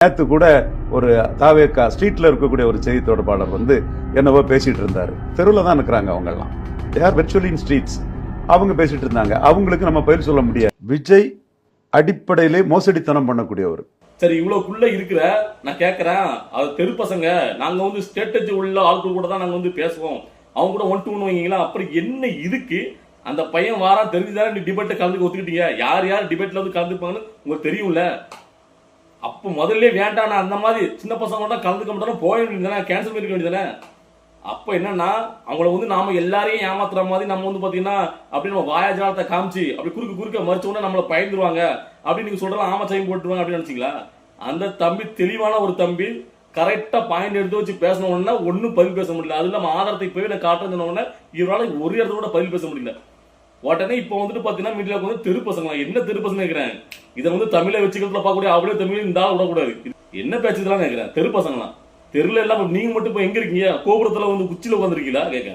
நேற்று கூட ஒரு தாவேக்கா ஸ்ட்ரீட்ல இருக்கக்கூடிய ஒரு செய்தி தொடர்பாளர் வந்து என்னவோ பேசிட்டு இருந்தாரு. தெருவில் தான் இருக்கிறாங்க அவங்க எல்லாம். They are virtually in streets. அவங்க பேசிட்டு இருந்தாங்க. அவங்களுக்கு நம்ம பதில் சொல்ல முடியாது. விஜய் அடிப்படையிலே மோசடித்தனம் பண்ணக்கூடியவர். சரி, இவ்வளவுக்குள்ள இருக்கிற நான் கேட்கறேன், அது தெரு பசங்க நாங்க வந்து ஸ்ட்ராட்டஜி உள்ள ஆட்கள் கூட தான் நாங்க வந்து பேசுவோம், அவங்க கூட 1 to 1 வைங்களா. அப்புறம் என்ன இதுக்கு அந்த பையன் வாரா தெரிஞ்சுதானே நீ டிபேட்டை கலந்துக்க ஒத்துக்கிட்டீங்க. யார் யார் டிபேட்ல வந்து கலந்துப்பாங்கன்னு உங்களுக்கு தெரியும்ல. அப்ப முதல்ல வேண்டாம், அந்த மாதிரி சின்ன பசங்க தான் கலந்துக்க மாட்டாலும் போய வேண்டியதானே, கேன்சல் பண்ணிக்க வேண்டியதானே. அப்ப என்னன்னா அவங்கள வந்து நாம எல்லாரையும் ஏமாத்துற மாதிரி நம்ம வந்து பாத்தீங்கன்னா அப்படி நம்ம வாயாஜாலத்தை காமிச்சு அப்படி குறுக்க மறிச்சோன்னா நம்மளை பயந்துருவாங்க அப்படின்னு நீங்க சொல்றலாம், ஆமச்சாயம் போட்டுருவாங்க அப்படின்னு நினைச்சீங்களா? அந்த தம்பி தெளிவான ஒரு தம்பி, கரெக்டா பாயிண்ட் எடுத்து வச்சு பேசணும்னா ஒன்னும் பதில் பேச முடியல. அது இல்லாம ஆதாரத்தை போய் நான் காட்டுறேன்னு சொன்ன இவரால ஒரு இடத்துல கூட பதில் பேச முடியல. உடனே இப்ப வந்துட்டு பாத்தீங்கன்னா மீடியாவுக்கு வந்து தெரு பசங்க, என்ன தெரு பசங்க கேட்கிறேன். இதை வந்து தமிழை வச்சுக்கிறதுல பார்க்கக்கூடிய அவளே தமிழ் இந்த ஆள் விடக்கூடாது. என்ன பேச்சுதான் கேட்கிறேன். தெரு பசங்களாம் தெருல எல்லாம் நீங்க மட்டும் இப்ப எங்க இருக்கீங்க? கோபுரத்துல வந்து உச்சியில உட்காந்துருக்கீங்களா கேட்க.